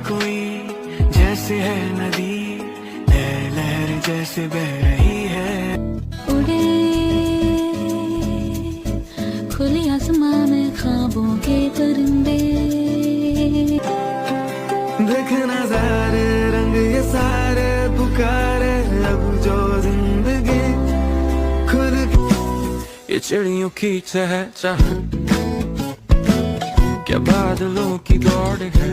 कोई जैसे है नदी, है लहर जैसे बह रही है। उड़े खुले आसमां में ख्वाबों के परिंदे, देख नजारे रंग ये सारे पुकारे अब जो जिंदगी खुद। ये चिड़ियों की चहचहाट क्या बादलों की दौड़ है।